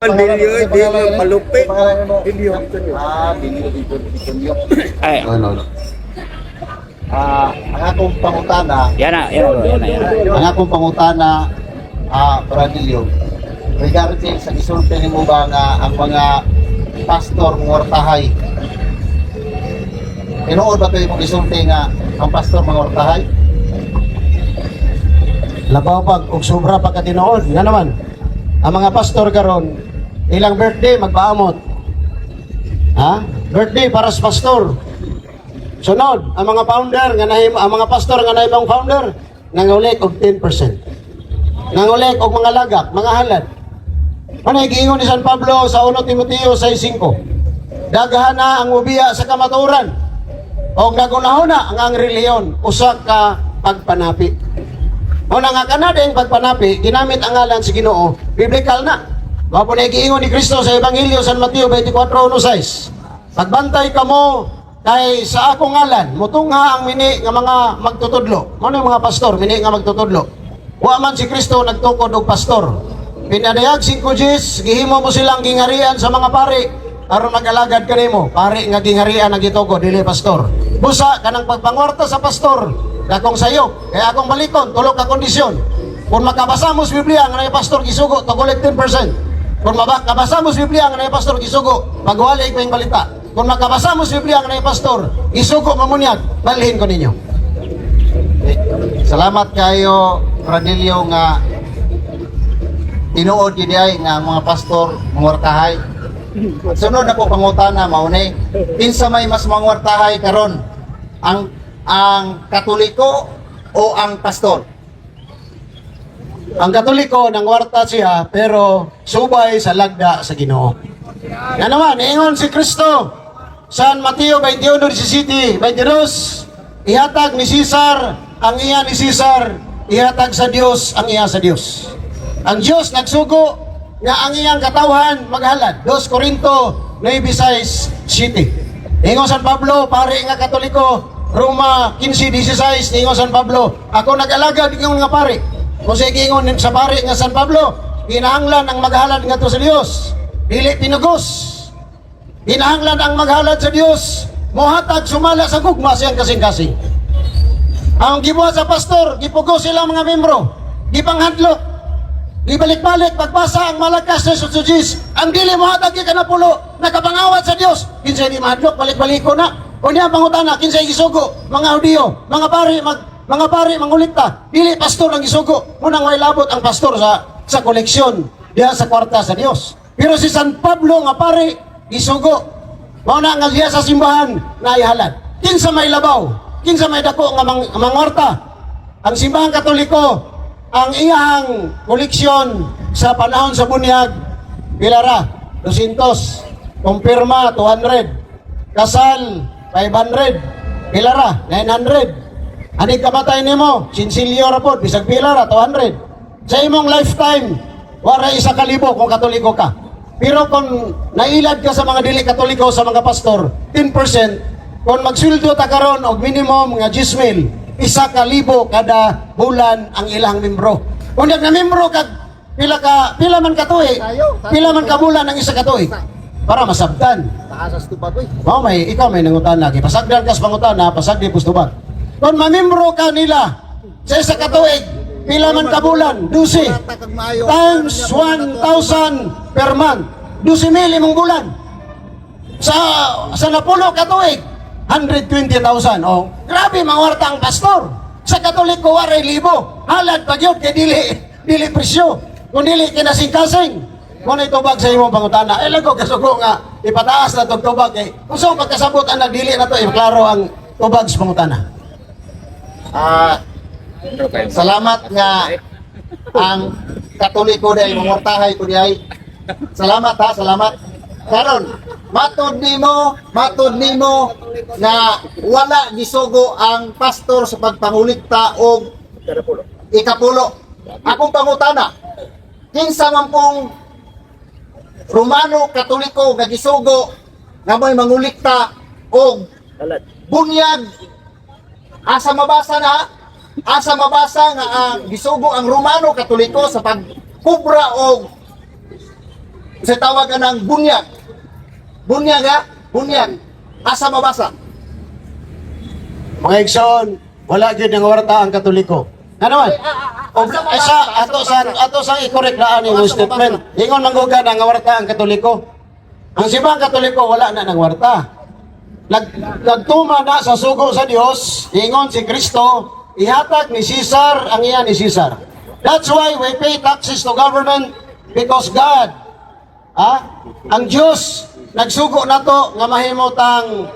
Bilyo, di mo palupit. Bilyo. Bilyo dito. Ay, Ano? Ang akong pangutana, yan na. ang akong pangutana, Bradilio, regarding sa isulti mo ba nga ang mga pastor ngortahay? Tinuod ba ito yung isulti nga ang pastor ngortahay? Labaw pag og sobra pagka tinuod nga naman ang mga pastor karon ilang birthday magpaamot, birthday para sa pastor. Sunod ang mga founder nga ang mga pastor nga nahimong founder nangulik og 10%, nangulik og mga lagak, mga halad. Ano giingon ni San Pablo sa 1 Timoteo 6:5, daghan na ang ubiya sa kamaturan og nagunahuna ang relihiyon usa ka pagpanapi. Una nga kanadeng pagpanapi, ginamit ang ngalan sa Ginoo, biblical na. Mapo na giingon ni Kristo sa Ebanghelyo San Mateo 24:1-6. Pagbantay kamo kay sa akong ngalan, mutungha ang mini nga mga magtutudlo. Ano yung mga pastor, mini nga magtutudlo? Wa man si Kristo nagtukod og pastor. Pinadayag 5 Gs, gihimo mo silang gingarian sa mga pari aron mag-alagad kanimo. Pari nga gingarian ang gitukod, dili pastor. Busa kanang pagpangorta sa pastor, dakong sayo, kaya akong balikon, tulog ka kondisyon. Kung makabasa mo sa Biblia nga na pastor gisugo, tugulik 10%. Kung makabasa mo sa Biblia nga na pastor gisugo, magwali ko yung balita. Kung makabasa mo sa Biblia nga na pastor gisugo mamunyag, balhin ko ninyo. Salamat kayo, Bradilio, nga tinuod yun ay nga mga pastor ngortahay. Sunod na po pangutana mauni, kinsa may mas mangortahay karon, ang Katoliko o ang pastor? Ang Katoliko nangwarta siya pero subay sa lagda sa Ginoo. Nga naman, ingon si Kristo San Mateo 21:17, 22, ihatag ni Caesar ang iya ni Caesar, ihatag sa Dios ang iya sa Dios. Ang Dios nagsugo nga ang iyang katawhan maghalad. 2 Corinto 9:6. Ingon San Pablo, pare nga Katoliko, Roma 15:16, ingon San Pablo, ako nag-alagad ingon nga pare. Kung sa ingon sa pare nga San Pablo, kinahanglan ang maghalad nga to sa Dios, dili pinugos. Kinahanglan ang maghalad sa Dios, mohatag sumala sa gugma siyang kasing-kasing. Ang gibuhat sa pastor, gipugos silang mga membro, gipanghadlok, gibalik-balik, pagpasa ang malakas na sutsujis, ang dili mohatag kanapulo, nakapangawat sa Dios, kinsay di mahadlok, balik-baliko na. O niya pangutana, kinsay gisugo, mga Hudiyo, mga pari mangulikta, dili pastor ang gisugo. Munang may labot ang pastor sa koleksyon diha sa kwarta sa Dios. Pero si San Pablo nga pare gisugo. Mao na nga diha sa simbahan na ihalad. Kinsa may labaw, kinsa may dako nga mangorta. Ang simbahan Katoliko, ang iyang koleksyon sa panahon sa bunyag, pilara 200, kumpirma 200, kasal 500, pilara 900. Anig kamatay nimo, sinsilyo ra pod bisag pila ra 200. Sa imong lifetime, wala 1,000 kung Katoliko ka. Pero kung nailad ka sa mga dili Katoliko, sa mga pastor, 10%, kung magsuldo ta karon og minimum nga 10,000, 1,000 kada bulan ang ilang membro. Kung na membro kag pila man ka tuig, pila man ka bulan ang isa ka tuig, para masabtan. Taasas to ba to? Mao may ikaw may nangutan lagi. Pasagdan kas pangutana, pasagdi pustubag. Kung mamembro ka nila sa isa ka tuig, pila man ka bulan, 12 times 1,000 per month, 12,000 imong bulan. Sa napulo ka tuig, 120,000. Oh, grabe mangwarta ang pastor. Sa Katoliko waray libo. Halad pag yun kay dili presyo. Kung dili kinasing-kasing. Muna itubag sa imong pangutana. Lago kasugo nga ipataas na itong tubag kay kung saan pagkasabot ang nagdili na to, klaro ang tubag sa pangutana. Salamat nga ang Katoliko dahil mangortahay ko diay. Salamat ha, salamat. Karon, matod nimo na wala gisugo ang pastor sa pagpangulikta og ikapulo. Akong pangutana, kinsa man pong Romano Katoliko nga gisugo nga may mangulikta og bunyag, asa mabasa nga ang gisugo ang Romano Katoliko sa pagkubra og Kasi tawag ka ng bunyag. Bunyag ha? Bunyag. Asa mabasa? Mga igsoon, wala gyud nga warta ang Katoliko. Ano man? O sa ato sa i-correct na ani mo statement. Ingon mangguga nga warta ang Katoliko. Ang simbahang Katoliko wala na nang warta. Nagtuma na sa sugo sa Dios, ingon si Kristo, ihatag ni Caesar ang iya ni Caesar. That's why we pay taxes to government because God, ang Diyos nagsugo nato nga mahimutang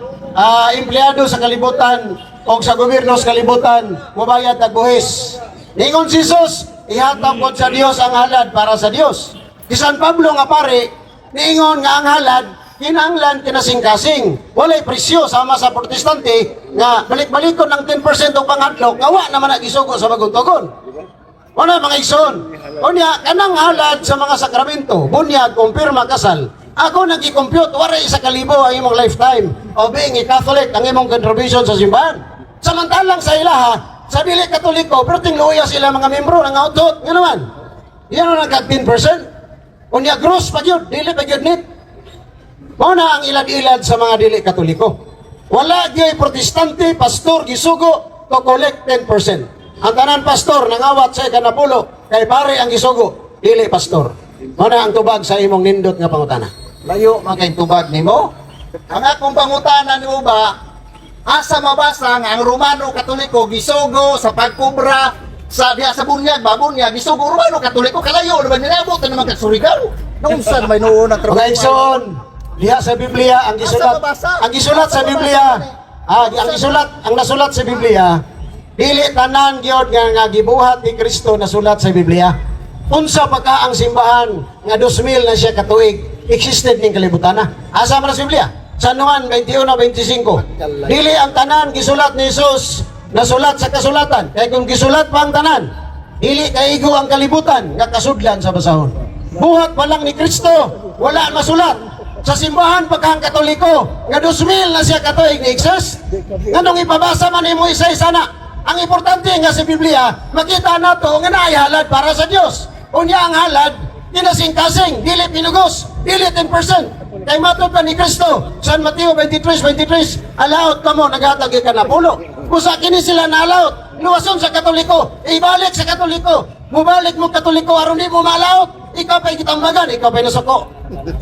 empleyado sa kalibutan o sa gobyerno sa kalibutan mobayad og buhis. Ningon si Jesus, ihatag pod sa Dios ang halad para sa Dios. Si San Pablo nga pare, niingon nga ang halad kinahanglan kinasing-kasing. Walay presyo sama sa protestante nga balik-balikon ng 10% og panghadlok nga wa naman nagisugo sa bagong tugon. Wala mga igsoon. Unya kanang halad sa mga sakramento, bunyag, kumpirma, kasal. Ako nag-i-compute, wala isa kalibo ang imong lifetime o being a Catholic ang imong contribution sa simbahan. Samantalang sa ilaha, sa dili Katoliko, pero tingluya sila mga membro ng autot. Nga naman, yan ang nagkag 10%. Unya gross pa yun, dili pa yun nit. Muna ang ilad-ilad sa mga dili Katoliko. Wala gyud protestante, pastor, gisugo, to collect 10%. Ang tanan pastor nangawat sa ikanapulo kay pare ang gisugo, dili pastor. Muna ang tubag sa imong nindot nga pangutana. Layo makay tubag nimo. Ang akong pangutana nimo ba, asa mabasa nga ang Romano Katoliko gisugo sa pagkubra sa diha sa bunyag, babunyag gisugo Romano Katoliko kalayo naman nilabot na naman kasurigaw. Nung saan may noon ang trabaho. Mga igsoon, diha sa Biblia ang gisulat, ang gisulat sa Biblia, ang nasulat sa Biblia, dili tanan gyud nga gibuhat ni Kristo nasulat sa Biblia. Unsa pa ka ang simbahan nga 2000 na siya katuig existed ning kalibutan na. Asa man sa Biblia? San Juan 21:25. Dili ang tanan gisulat ni Jesus nasulat sa kasulatan. Kay kung gisulat pa ang tanan, dili kaigo ang kalibutan nga kasudlan sa basahon. Buhat pa lang ni Kristo, wala masulat. Sa simbahan pagkang Katoliko nga 2000 na siya katuig ni exist. Nganong ipabasa man imo isa-isa na? Ang importante nga sa Biblia, makita nato nga naay halad para sa Dios. Unya ang halad, kinasing-kasing, dili pinugos, dili 10%. Kay matod pa ni Kristo, San Mateo 23:23, alaot ka mo, naghatag ka na pulo. Kusa kini sila na alaot, luwason sa Katoliko, ibalik sa Katoliko. Mubalik mo Katoliko, aron di mo malaot. Ikaw pa'y kitambagan, ikaw pa'y nasuko.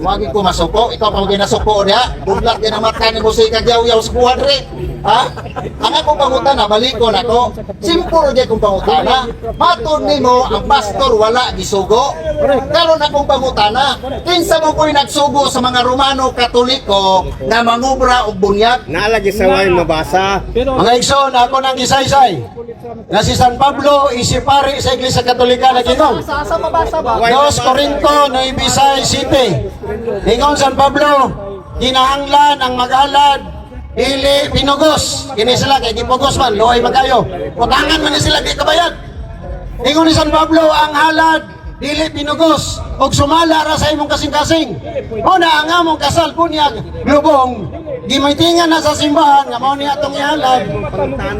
Wagi ko masuko, ikaw pa ginasuko niya. Budlat din ang mata ni mo sa ikagyaw-yaw sa buwan rin. Ha? Ang akong pangutana, balikon ako. Simple di akong pangutana. Matod ni mo, ang pastor wala gisugo. Karon akong pangutana, kinsa mo ko'y nagsugo sa mga Romano Katoliko na mangubra o bunyag? Naalagi sa way mabasa. Mga igsoon, ako nang gisaysay. Nga si San Pablo, isipari sa Iglesia Katolika na ginong. Asa mabasa ba? 2 Corinto 9:7. Ingon San Pablo, kinahanglan ang mag-alad, dili pinugos. Kini sila kay gipugos man, luoy magayo. Utangan man ni sila di kabayad. Ingon ni San Pablo, ang halad, dili pinugos, og sumala ra sa imong kasing-kasing. Una ang among kasal bunyag, lubong, gimitingan na sa simbahan nga mao ni atong ihalad.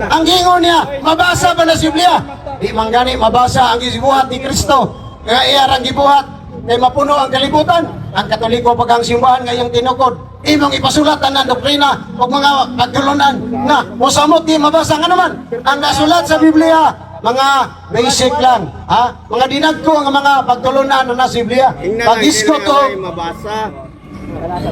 Ang gingon niya, mabasa ba na sa Biblia? Di man gani mabasa ang gibuhat ni Kristo. Nga iyarang gibuhat kay mapuno ang kalibutan. Ang Katoliko pag ang simbahan ngayong tinukod, imong ipasulatan na doktrina o mga pagtulunan na musamot di mabasa nga naman. Ang nasulat sa Biblia, mga basic lang, mga dinagko ang mga pagtulunan na sa Biblia. Pag-isko to, mabasa.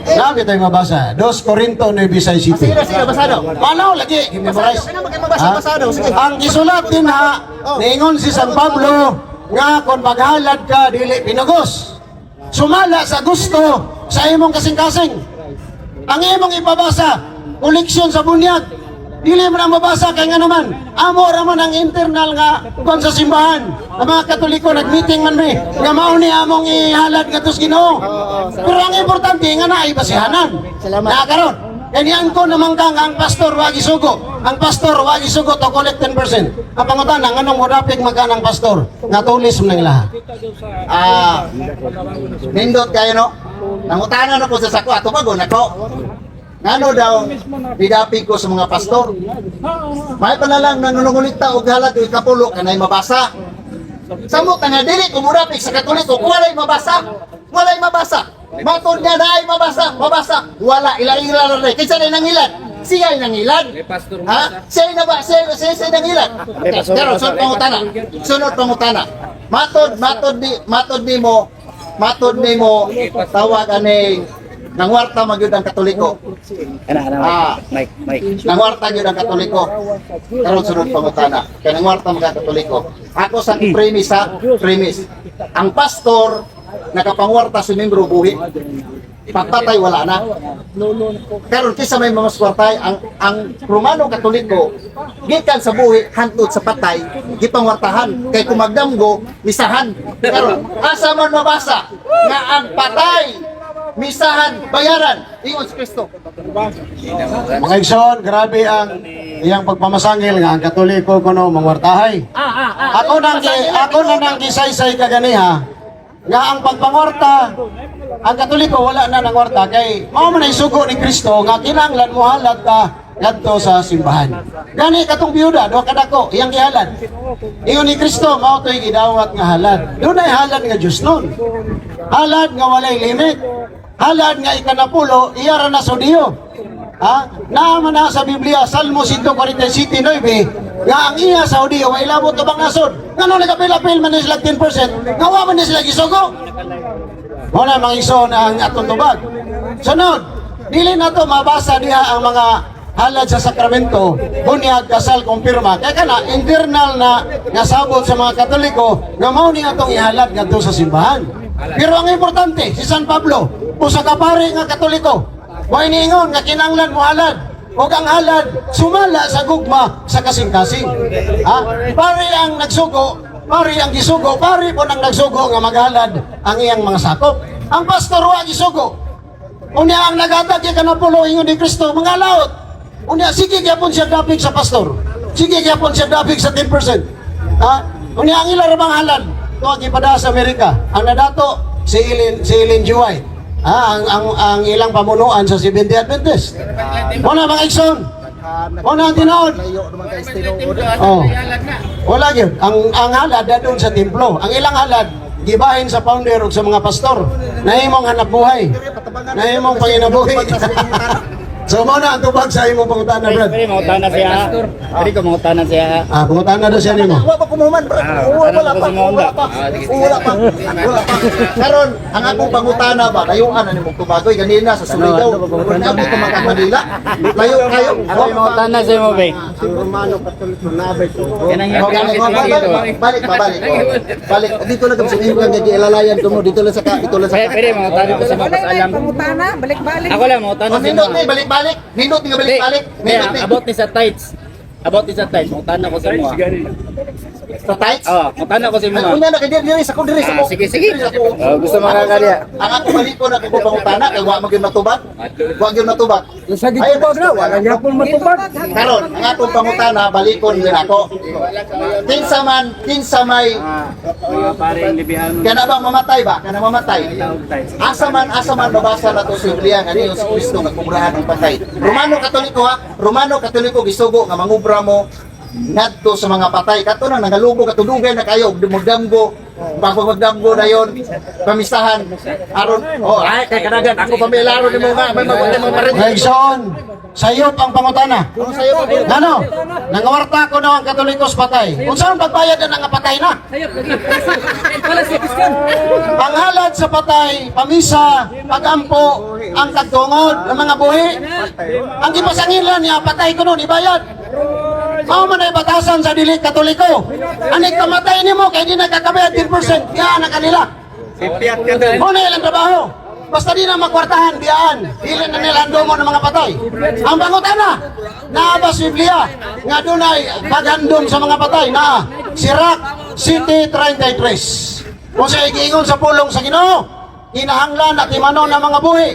sabi tayo mabasa, 2 Corinto 9:7. Sige, basado. Paano lagi? Memorize. Basado. Sige. Ang isulat din niingon si San Pablo nga kung maghalad ka dili pinugos. Sumala sa gusto sa imong kasing-kasing. Ang imong ipabasa, koleksyon sa bunyag. Dili mo na mabasa kay nga naman. Amo ra man ang internal nga kon sa simbahan. Ang mga Katoliko nagmeeting man mi nga mao ni among ihalad ngadto sa Ginoo. Pero ang importante nga naay basihanan. Na karon, kaniyan ko naman kang ang pastor wagi sugo. Ang pastor wagi sugo to collect 10%. Ang pangutana nganong modapig magkanang pastor nga tulis mo nang lahat. Nindot kayo no? Nangutana na ko sa sako, ato bago na ko. Ngano daw, bidapi ko sa mga pastor. May panalang nanunungulikta o halat o ikapulo, kanay mabasa. Samot na nga dili, kumurapik sa Katoliko, walay mabasa. Walay mabasa. Matod niya dahil mabasa. Wala, ilang-ilang rin. Kinsa na nangilan? Siya ay nangilan. Ha? Siya na ba? Siya nangilan. Pero sunod pangutana. Matod ni mo, tawag ani, nangwarta magyud ang Katoliko. Nangwarta gyud ang Katoliko. Karon sunod pangutana. Kaya nangwarta mga Katoliko. Ako sa premise. Ang pastor nakapangwarta si membro buhi. Pagpatay wala na. Karon kisa may mga swartay ang Romano Katoliko gikan sa buhi hantod sa patay gipangwartahan kay kumagdamgo misahan. Karon asa man mabasa nga ang patay misahan bayaran ingon si Kristo. Mga igsoon, grabe ang iyang pagpamasangil nga ang Katoliko kuno mangwartahay. Ako na nang gisaysay kaganiha nga ang pagpangwarta ang Katoliko wala na nangwarta kay mao man ay sugo ni Kristo nga kinahanglan mo halad ka ngadto sa simbahan. Gani katong biyuda do kadako iyang gihalad. Ingon ni Kristo mao toy gidawat nga halad. Dunay halad nga Dios nun. Halad nga walay limit. Halad nga ikanapulo iyara na sa Diyo. Naaman na sa Biblia Salmo 147:9 nga ang iya sa Diyo ay labot ubang nasod. Ngano nagapil-apil man sila 10%, ngawa man sila gisugo. Muna mga igsoon ang atong tubag. Sunod, dili na to mabasa diha ang mga halad sa sakramento, bunyag, kasal, kumpirma. Kaya kana, internal na nasabot sa mga Katoliko nga mao ni atong ihalad ngadto sa simbahan. Pero ang importante, si San Pablo, usa ka pare nga Katoliko, way niingon nga kinahanglan mo halad. O ang halad, sumala sa gugma sa kasing-kasing. Pare ang nagsugo, pare ang gisugo, pare po nang nagsugo nga maghalad ang iyang mga sakop. Ang pastor wa gisugo. Unya ang nagatag kay kanapulo ingon ni Kristo mga laot. Unya sige gyapon siya dapig sa pastor. Sige gyapon siya dapig sa 10%. Unya ang ila rabang halad tuwa gipada sa Amerika. Ang nadato si Ellen G. White. Ang ilang pamunuan sa Seventh-day Adventist. Muna mga igsoon. Muna ang tinood. Wala yun. Ang halad doon sa templo. Ang ilang halad, gibahin sa founder o sa mga pastor. Nahimong hanap buhay. Nahimong panginabuhi. So muna ang tubag sa imong pangutana, Brad. Pwede mangutana siya. Pwede ko mangutana siya. Pangutana daw siya nimo. Wala pa kumuman, bro. Wala pa. Karon, ang akong pangutana ba, layuan na nimong tumagoy ganina sa Surigao. Kung ako ka Manila, layo kayo. Ako yung mangutana sa mo, be. Romano Katoliko nabay ko. Yan ang yung Balik. Dito lang kami sa iyo kang ilalayan ko mo dito lang sa Pwede mangutana ko sa mga pasalam. Pangutana, balik-balik. Ako lang mangutana sa Nindot mga. ni balik-balik. Nindot nga balik-balik. Abot ni sa tights. Abot ni sa tights. Mangutana ko sa mga. Sa tights. Mangutana ko sa mga. Una na kay diri sa kundiri sa mo. Sige. Gusto mo na kanya. Ang ako baliko na kung pangutana kay wa magyud matubag. Wa gyud matubag. Sa gitubag na, wala niya pong matubag. Karon, ang atong pangutana balikon din ako. Kinsa may Parang libihan mo. kana bang mamatay ba? Kana mamatay. Asa man mabasa na to sa Biblia nga diyon si Kristo nagkubrahan ng patay. Romano Katoliko Romano Katoliko gisugo nga mangubra mo ngadto sa mga patay. Kato na nangalubo katudugay na kayo dumugdamgo. Pagpagdamgo na yon pamisahan aron ay kay kanagan ako pamilaro nimo nga may mga parin. Igsoon, sayop ang pangutana. Ano? Nangawarta ko na ang Katolikos patay. Kung saan pagbayad na nga patay na? Panghalad sa patay, pamisa, pagampo, ang kagtungod ng mga buhi. Ang ipasangilan niya, patay ko nun, ibayad. Mao man ay batasan sa dili Katoliko. Anik kamatay nimo kay di nagkakabayad 10%. Yan ang kanila. Muna ilang trabaho. Basta di na makwartahan, biyaan. Dili na nila handomon ng mga patay. Ang pangutana, naabas Biblia, nga dunay paghandom sa mga patay na Sirach City 33. Kung sa igiingon sa pulong sa Ginoo, kinahanglan at imanon ng mga buhi.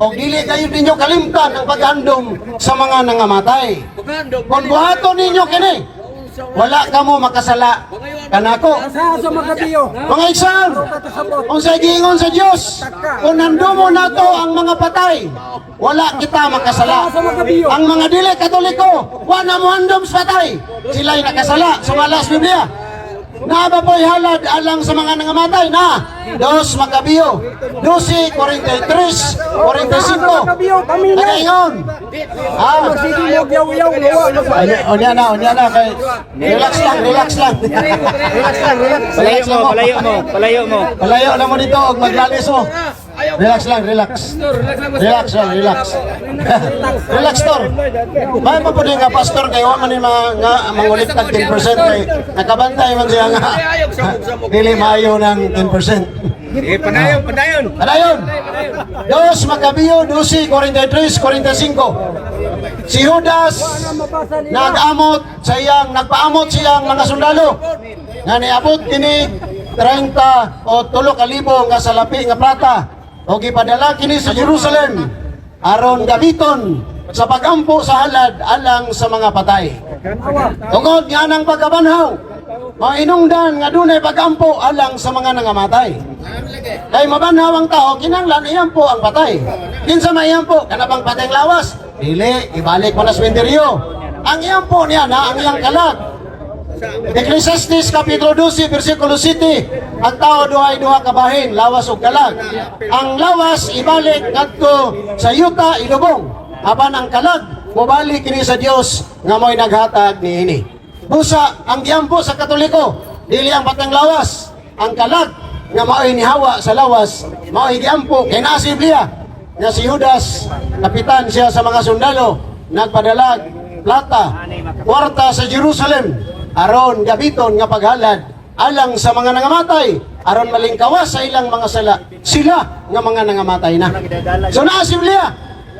O dili kayo ninyo kalimtan ang paghandom sa mga nangamatay. Kung buhaton ninyo kini, wala ka mo makasala kanako. Sa Magabiyo. Mga igsoon, kung sa giingon sa Dios, kung nandumo nato ang mga patay, wala kita makasala. Ang mga dili Katoliko, wala mo handom sa patay. Sila'y nakasala sa malas Biblia. Naaba po'y halad alang sa mga nangamatay na. Dos Makabeo, 12, 43, 45. Makabiyo, kami na. Nakaingon. Sige, yaw-yaw, Onya na, kay relax lang. Palayo mo. Palayo na mo dito, og maglalis mo. Relax lang. Relax, Tor. May pa po din nga, Pastor, kayo man yung mga mangulit tag 10% kay nakabantay man siya nga. Dili maayo ng 10%. Padayon. Dos Makabeo, 12, 43, 45. Si Judas nagpaamot siyang mga sundalo nga niabot kini 30 o 3,000 nga salapi nga plata o gipadala kini sa Jerusalem aron gamiton sa pagampo sa halad alang sa mga patay. Tungod nga ng pagkabanhaw, mainungdan nga dunay pagampo alang sa mga nangamatay. Kay mabanhaw ang tao, kinanglan iyampo ang patay. Kinsa maiyampo, kanabang patayng lawas, dili, ibalik mo na sementeryo. Ang iyampo niya na ang iyang kalag. Ecclesiastes Kapitulo 12, versikulo 7, ang tao duha kabahin, lawas o kalag. Ang lawas ibalik kadto sa yuta ilubong, apan ang kalag mobalik kini sa Dios nga mo'y naghatag niini. Busa ang giyampo sa Katoliko, dili ang patang lawas, ang kalag nga mao'y nihawa sa lawas, mao'y giyampo kay naa si Biblia nga si Judas, kapitan siya sa mga sundalo, nagpadalag plata, kwarta sa Jerusalem aron gabiton nga paghalad alang sa mga nangamatay, aron malingkawas sa ilang mga sala, sila nga mga nangamatay na. So naa si Biblia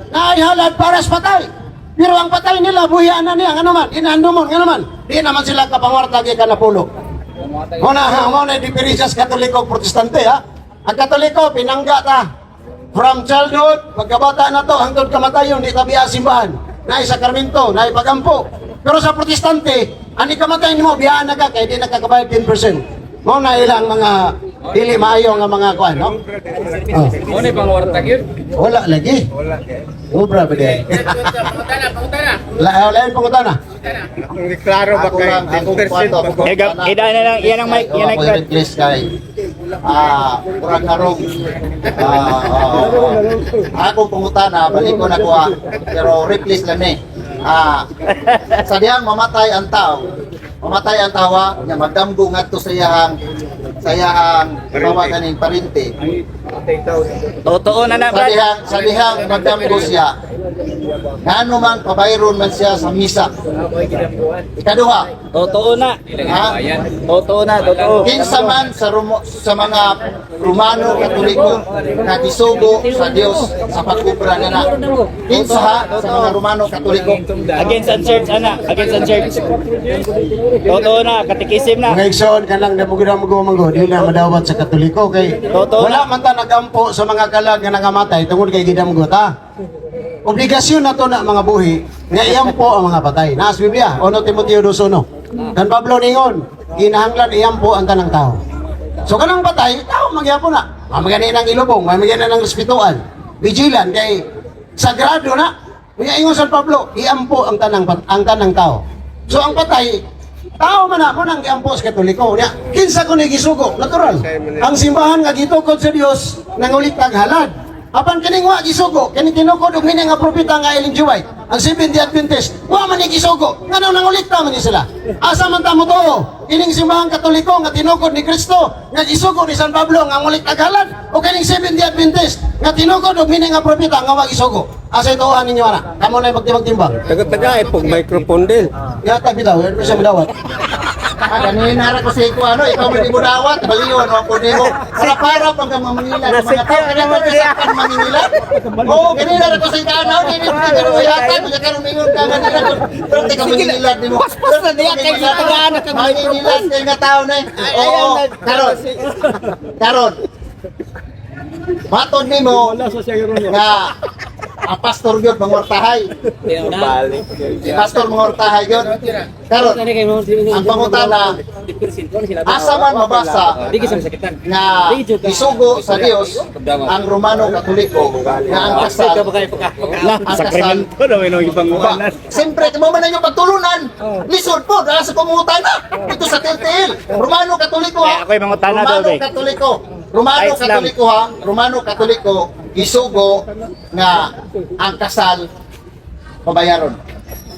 na ihalad para sa patay, pero ang patay nila buhian na niya, ano man, inaandumon, ano man, di naman sila kapangwarta kay kanapulo. Muna diferensya sa Katoliko Protestante, ha? Ang Katoliko, pinangga ta from childhood, pagkabata na to hangtod kamatayon, di tabi simbahan na sa Carminto, na ipagampo. Pero sa Protestante, ani kamatay nimo biyahan na ka kay di nakakabayad 10%. Mo na ilang mga dili maayo nga mga kuan, no? Mo ni pangwarta gyud. Wala lagi. Obra ba di? Lain pangutana. Klaro ba kayo? Ida na lang, yan ang mic, yan ang mic. Please kay kurang karong ako pangutana balik ko na ko pero replace lang ni. Sa diyang mamatay ang tao nga magdamgo ngadto sa iyang bawa ganing parente. Totoo na na, Brad. Sa dihang magdamgo siya, ngano man pabayron man siya sa misa. Ikaduha, Totoo na. ha? Totoo na, totoo. Kinsa man sa mga Romano Katoliko na gisugo sa Dios sa pagkubra na. Kinsa ha sa mga Romano Katoliko? Against ang church, ana. Against ang church. Totoo na, katikisim na. Mga igsoon ka lang na manggo, di na madawat sa Katoliko kay Totoo wala man ta nagampo sa mga kalag nga nangamatay tungod kay gidamgo ta. Obligasyon na to na mga buhi nga iyampo ang mga patay. Naas Biblia, 1 Timoteo 2:1. Kan Pablo ningon, kinahanglan iyampo ang tanang tao. So kanang patay, tao magyapon na. Mamagani ng ilubong, mamagani ng respetuan. Vigilant kay sagrado na. Kaya ingon San Pablo, iampo ang tanang tao. So ang patay, tao man ako nang giampo sa Katoliko. Kinsa ko ni gisugo, natural. Ang simbahan nga gitukod sa Dios nangulit tag halad. Apan kining wa gisugo, kini tinukod og hini nga propeta nga Ellen G. White, ang Seventh-day Adventist, wa man ni gisugo. Ngano nangulit ta man ni sila? Asa man ta mo to? Kining simbahan Katoliko nga tinukod ni Kristo, nga gisugo ni San Pablo nga ngulit tag halad, o kining Seventh-day Adventist nga tinukod og hini nga propeta nga wa gisugo. Asa ituhan ninyo ana? Kamo na magtimbang-timbang. Taga-taga, pag microphone din. Yata bitaw, yan siya madawat. Ganin nara ko sa iko ikaw man mo dawat, baliyon mo po nimo. Para pag mamangila mga tao kaya mo sa mamangila. Oh, ganin nara ko sa iko dili mo ka yata, mo ka mingon ka nga nara. Pero tika mamangila nimo. Paspas na diya kay tagaan ka mamangila kay nga tao na. Oo, karon. Matod nimo nga ang pastor yun, mangwartahay. Pastor mangwartahay yun. Pero, ang pangutana, asa man mabasa nga isugo sa Dios ang Romano Katoliko nga ang kasal Sakramento na may nung ipangunan. siyempre mo man yung pagtulunan lisod po dahil sa pangutana ito sa Tiltil Romano Katoliko ha Ako'y mangutana daw, Romano eh. Katoliko Romano Kahit Islam. Katoliko ha Romano Katoliko isugo nga ang kasal pabayaron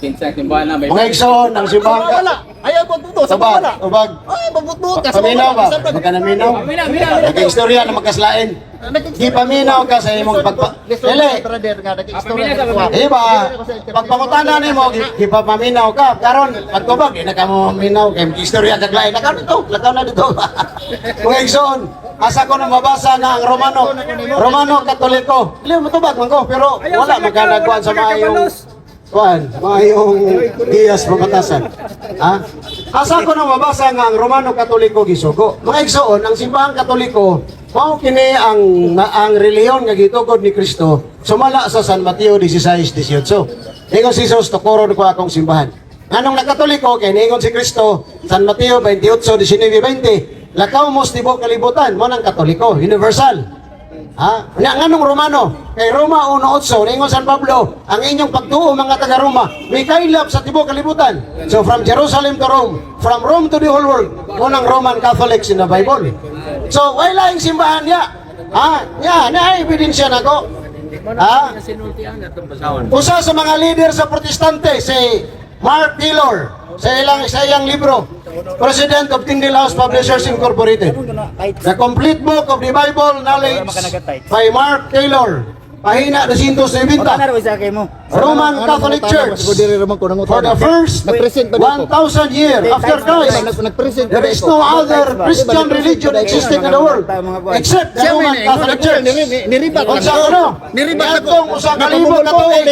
Mga igsoon, ang simbahan ka. ayaw pagbuto sa Ubag, wala ubag. ay pagbuto ka Paminaw ba? Magka naminaw? Nag-istorya na magkaslain. Di paminaw ka sa imong pagpa... Dili. Iba, pagpangutana ni mo, di pa paminaw ka. Karon, pagtubag, na ka mo minaw. Kaya istorya kaglain. Lakaw na dito. Mga igsoon, asa ko na mabasa na ang Romano Katoliko. Dili mo tubag man ko, pero wala magkanagkuhan sa maayong mayong giyas pagkatasan. Ha? Asa ko na mabasa nga ang Romano Katoliko gisugo. Mga igsoon, ang simbahan Katoliko, mao kini ang reliyon nga gitukod ni Kristo sumala sa San Mateo 16:18. Ingon si Jesus, tukuro ko akong simbahan. Anong nakatoliko kay ningon si Kristo San Mateo 28:19-20. Lakaw mo sa tibuok kalibutan mo nang Katoliko, universal. Ha? Anong Romano? Kay Roma 1:8, ningon San Pablo, ang inyong pagtuo mga taga-Roma, may kailap sa tibuok kalibutan. So from Jerusalem to Rome, from Rome to the whole world, unang Roman Catholics in the Bible. So, wala yung simbahan niya. Ha? Na-ebidensya na ko. Ha? Usa sa mga leader sa Protestante, si Mark Taylor, sa ilang libro, President of Tyndale House Publishers Incorporated. The Complete Book of the Bible Knowledge by Mark Taylor. Pahina 290. Roman Catholic Church for the first 1,000 years after Christ. There is no other Christian religion existing in the world except the Roman Catholic Church. Unsa ano? Niribak usa ka libo ka tuig.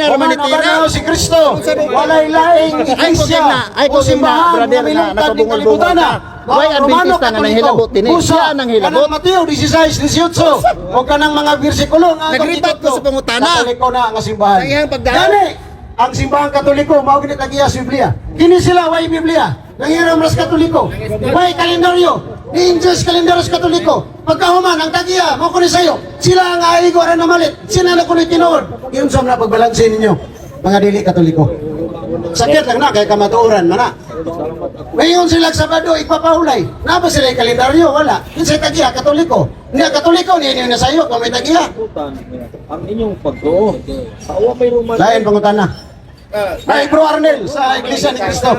Umana si Kristo. Walay laing iglesia o simbahan nga milungtad ng kalibutan na. Why Romano Katoliko, Busa, kanang Mateo 16:18, o kanang mga bersikulo nga Nagribat ko sa pangutana. Katoliko na ang simbahan. Kaya ang pagdaan. Gani, ang simbahan Katoliko, mao gini tagiya sa Biblia. Kini sila way Biblia. Nangiram ras Katoliko. Way kalendaryo. Ninjas kalendaryo sa Katoliko. Pagkahuman ang tagiya, mo kuno sayo. Sila ang aigo ra na malit. Sila na kuno tinuod. Yun sa na pagbalansin ninyo, mga dili Katoliko. Sakit lang na kay kamatuoran man na. Ngayon sila Sabado ipapahulay. Na ba sila kalendaryo? Wala. Kinsay tagiya Katoliko. Nga Katoliko niya na sayo kung may tagiya. Ang inyong pagtuo. Sa uwa may Roman. Lain pangutana. Ay, Bro Arnel, sa Iglesia ni Cristo.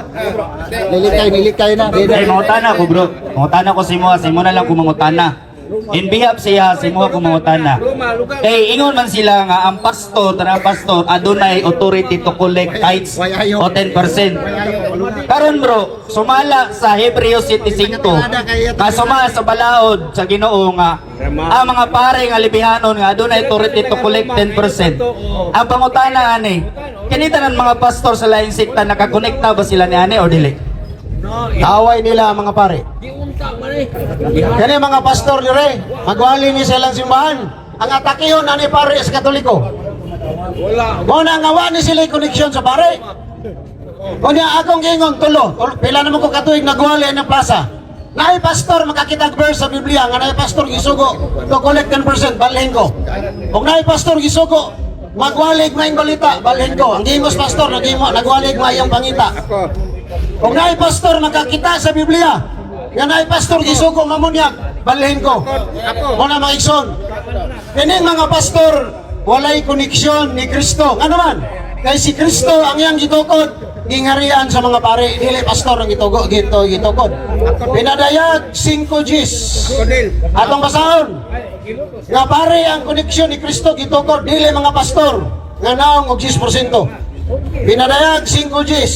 Nilikay na. Ay, mangutana ko bro. Mangutana ko si mo na lang kung mangutana. In behalf siya, si mo kung mangutana. Kay ingon man sila nga ang pastor, adunay authority to collect tithes o 10%. Karon bro, sumala sa Hebreo 7:5 nga sumala sa balaod sa Ginoo nga ang mga pare nga libihanon nga adunay authority to collect 10%. Ang pangutana ani, kinita ng mga pastor sa laing sekta nakakonekta ba sila ni ani o dili? Away nila mga pare. Kani mga pastor dire, magwali ni silang simbahan. Ang atakihon ani pare sa Katoliko. Mo na nga wa ni sila koneksyon sa pare. Kunya akong gingon tulo. Pila naman ko katuig nagwali ng plaza. Naay pastor makakita verse sa Biblia nga naay pastor gisugo to collect 10% balhin ko. Kung naay pastor gisugo magwalig maayong balita balhin ko. Ang gimos pastor nagwalig maayong pangita. Kung naay pastor nakakita sa Biblia, nga naay pastor gisugo mamunyag, balhin ko. Muna mga igsoon. Kining mga pastor walay koneksyon ni Kristo. Nga naman, kay si Kristo ang iyang gitukod, gingarian sa mga pare, dili pastor ang gitukod. Pinadayag 5 Gs. Atong basahon. Nga pare ang koneksyon ni Kristo gitukod, dili mga pastor. Nga naong og 10%. Pinadayag 5 Gs.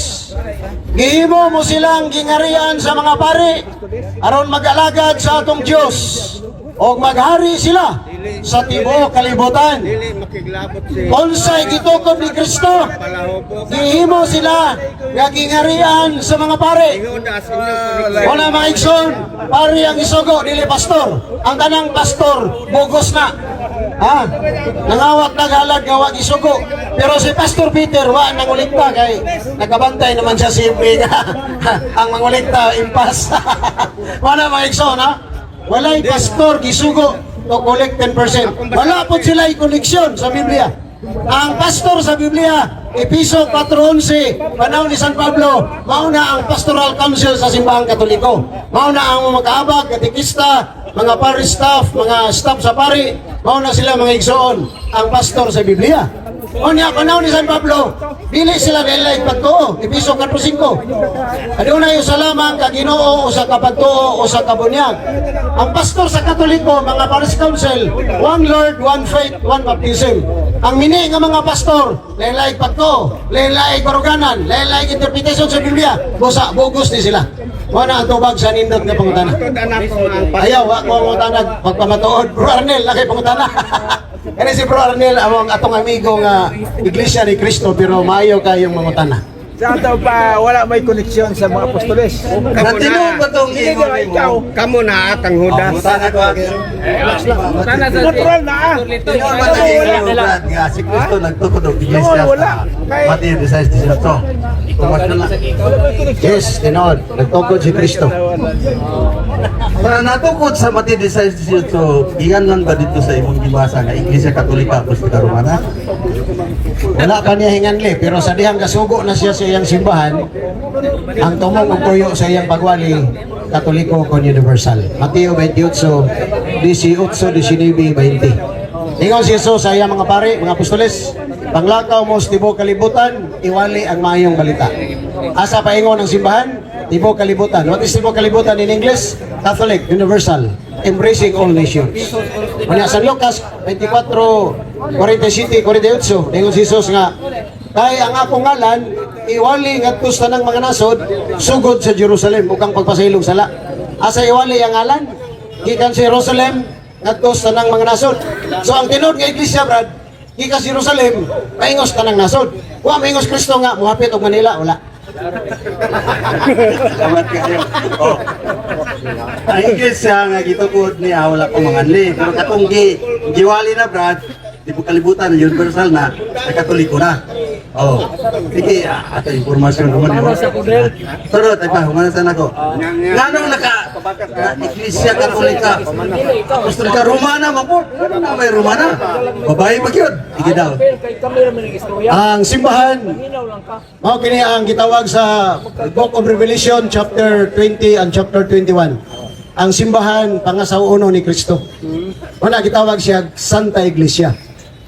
Gihimo mo silang gingarian sa mga pare aron mag-alagad sa atong Dios o maghari sila sa tibuok kalibutan. Unsay gitukod ni Kristo, gihimo sila nga gingarian sa mga pare. Wala mga igsoon, pare ang isugo dili pastor. Ang tanang pastor bugos na. Ha? Nangawat naghalad nga wag isugo. Pero si Pastor Peter wa nangulikta kay nagabantay naman siya simple nga ang mangulikta impas. Wala maigsoon ha? Walay pastor gisugo to collect 10%. Wala po sila koleksyon sa Biblia. Ang pastor sa Biblia, Episo 4:11, panahon ni San Pablo, mauna ang pastoral council sa simbahang Katoliko. Mauna ang mga kaabag, katikista, mga parish staff, mga staff sa pari, mauna sila mga igsoon, ang pastor sa Biblia. Unya, panahon ni San Pablo, dili sila nilay pagtuo, Episo 4:5. Aduna yung salamang kaginoo o sa kapagtuo o sa kabunyag. Ang pastor sa Katoliko, mga parish council, one Lord, one faith, one baptism. Ang mini nga mga pastor, lain-lain pagtuo, lain-lain karuganan, lain-lain interpretation sa Biblia, bugos ni sila. Wala ang tubag sa nindot nga pangutana. Ayaw, ako ang pangutana, pagpamatuod. Bro Arnel, laki pangutana. Kaya si Bro Arnel, among atong amigo nga Iglesia ni Cristo, pero maayo kayong mangutana. Sa ato pa, wala may koneksyon sa mga apostoles. Natino ba itong ingon ikaw. mo? Kamu na kang Judas. Sana ko Natural na ah. Ingon ba na ingon Brad nga si Kristo nagtukod og iglesia wala. sa Matthew 16:18. Tumas na lang. Yes, tinood, nagtukod si Cristo. Para natukod sa Matthew 16:18, iyan lang ba dito sa imong gibasa nga Iglesia Katolika Apostolika Romana? Wala pa niya hinganli, pero sa dihang kasugo na siya sa iyang simbahan, ang tumong ug tuyo sa iyang pagwali, Katoliko kon universal. Mateo 28, 18, 19, 20. Ingon si Jesus sa iyang mga pari, mga apostoles, panglakaw mo sa tibok kalibutan, iwali ang maayong balita. Asa paingon ang simbahan? Tibok kalibutan. What is tibok kalibutan in English? Catholic, universal, embracing all nations. Kanya San Lucas 24:47, 48, ingon si Jesus nga, kay ang akong ngalan, iwali ngadto sa tanang mga nasod, sugod sa Jerusalem, ukang pagpasailog sala. Asa iwali ang ngalan? Gikan sa Jerusalem, ngadto sa tanang mga nasod. So ang tinod nga iglesia, Brad, gikan sa Jerusalem, paingos tanang nasod. Wa maingos Kristo nga, muhapit og Manila, wala. Salamat kayo. Oh. Ang iglesia nga gitukod niya wala ko manganli. Pero katong giwali na Brad, di po kalibutan universal na sa Katoliko na. Oh. Sige, ato informasyon naman mo. Pero tayo humanasan ako. Nganong Iglesia Katolika Apostolika Romana mo na may Romana. Babae ba yun? Sige daw. Ang simbahan, mao kini ang gitawag sa Book of Revelation chapter 20 and chapter 21. Ang simbahan pangasauno ni Kristo. Wala gitawag siya Santa Iglesia.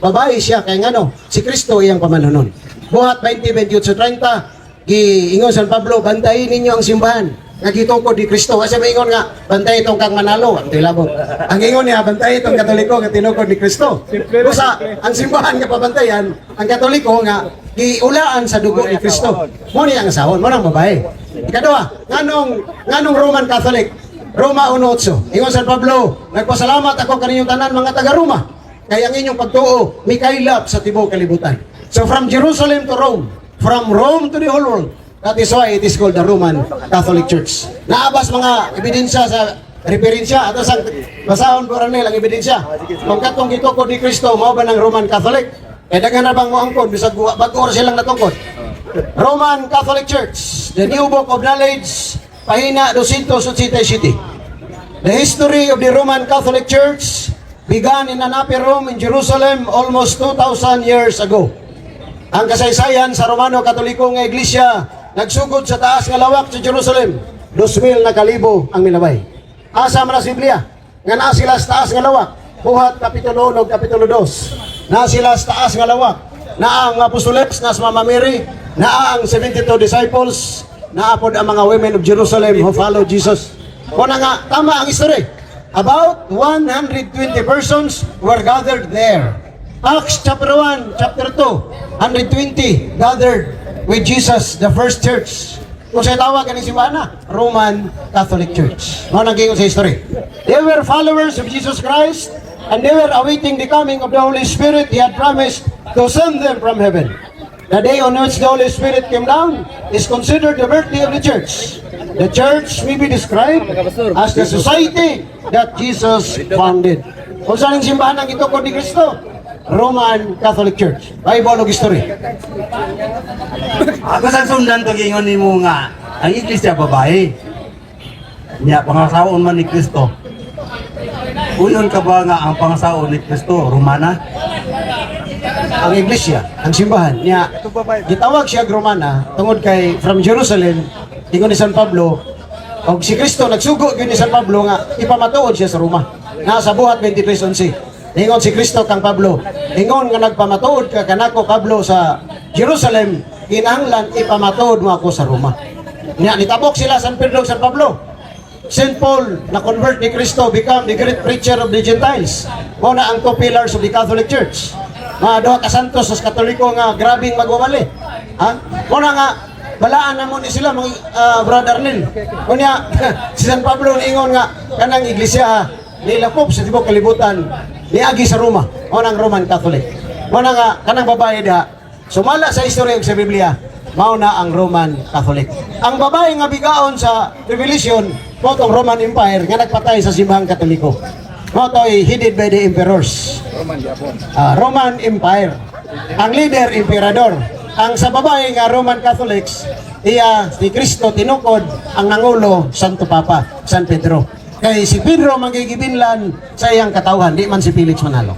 Babae siya kay ngano si Kristo iyang pamanunon. Buhat 20:28-30 giingon San Pablo, bantayin ninyo ang simbahan nga gitukod ni Kristo. Kasi maingon nga bantay itong kang Manalo, ang tilabot. Ang ingon niya bantay itong Katoliko nga tinukod ni Kristo. Kusa ang simbahan nga pabantayan, ang Katoliko nga giulaan sa dugo ni Kristo. Mo ni ang asahon, mo nang babae. Ikaduha, nganong Roman Catholic? Roma 1:8. Ingon San Pablo, nagpasalamat ako kaninyong tanan mga taga Roma. Kaya ang inyong pagtuo, may kailap sa tibuok kalibutan. So from Jerusalem to Rome, from Rome to the whole world, that is why it is called the Roman Catholic Church. Naabas mga ebidensya sa referensya, ato sa basahon ko rin ang ebidensya. Kung katong gitukod ni Kristo, mao ba ng Roman Catholic? Eh dagan na bang mo angkon, bisag bago silang natungkod. Roman Catholic Church, the New Book of Knowledge, pahina 287. The history of the Roman Catholic Church began in an upper room in Jerusalem almost 2,000 years ago. Ang kasaysayan sa Romano Katoliko nga iglesia nagsugod sa taas nga lawak sa Jerusalem. 2,000 na kalibo ang milabay. Asa man sa Biblia nga naa sila sa taas nga lawak. Buhat kapitulo 1 ug kapitulo 2. Naa sila sa taas nga lawak. Naa ang apostoles na si Mama Mary, naa ang 72 disciples, naa pod ang mga women of Jerusalem who follow Jesus. Kuna nga tama ang history. About 120 persons were gathered there. Acts chapter 1, chapter 2, 120 gathered with Jesus, the first church. Kung sa tawag ni simbahan, Roman Catholic Church. Mao naging sa history. They were followers of Jesus Christ and they were awaiting the coming of the Holy Spirit. He had promised to send them from heaven. The day on which the Holy Spirit came down is considered the birthday of the church. The church may be described as the society that Jesus founded. Kung saan ang simbahan ang itukod ni Kristo? Roman Catholic Church. Bible ug history. Ako sa sundan to gingon nimo nga ang iglesia babae. Nya pangasaon man ni Kristo. Uyon ka ba nga ang pangasaon ni Kristo Romana? Ang iglesia, ang simbahan niya, gitawag siya Romana tungod kay from Jerusalem, ingon ni San Pablo, og si Kristo nagsugo gyud ni San Pablo nga ipamatuod siya sa Roma. Nasa buhat 23:11. Ingon si Kristo kang Pablo, ingon nga nagpamatuod ka kanako Pablo sa Jerusalem, kinahanglan ipamatuod mo ako sa Roma. Niya nitabok sila San Pedro ug San Pablo. St. Paul na convert ni Kristo become the great preacher of the Gentiles. Mao na ang two pillars of the Catholic Church. Mga duha ka santos sa Katoliko nga grabing magwawali. Ha? Mao na nga balaan na mo ni sila mga brother Nil. Kunya si San Pablo ingon nga kanang iglesia nilapop sa tibok kalibutan niagi sa Roma. Mao nang Roman Catholic. Mao na nga kanang babae da sumala sa istorya ug sa Biblia, mao na ang Roman Catholic. Ang babae nga bigaon sa Revelation, mao tong Roman Empire nga nagpatay sa simbahang Katoliko. Mao to'y headed by the emperors. Roman Empire. Ang leader, emperador. Ang sa babae nga Roman Catholics, iya si Kristo tinukod, ang nangulo, Santo Papa, San Pedro. Kay si Pedro magigibinlan sa iyang katawhan, di man si Felix Manalo.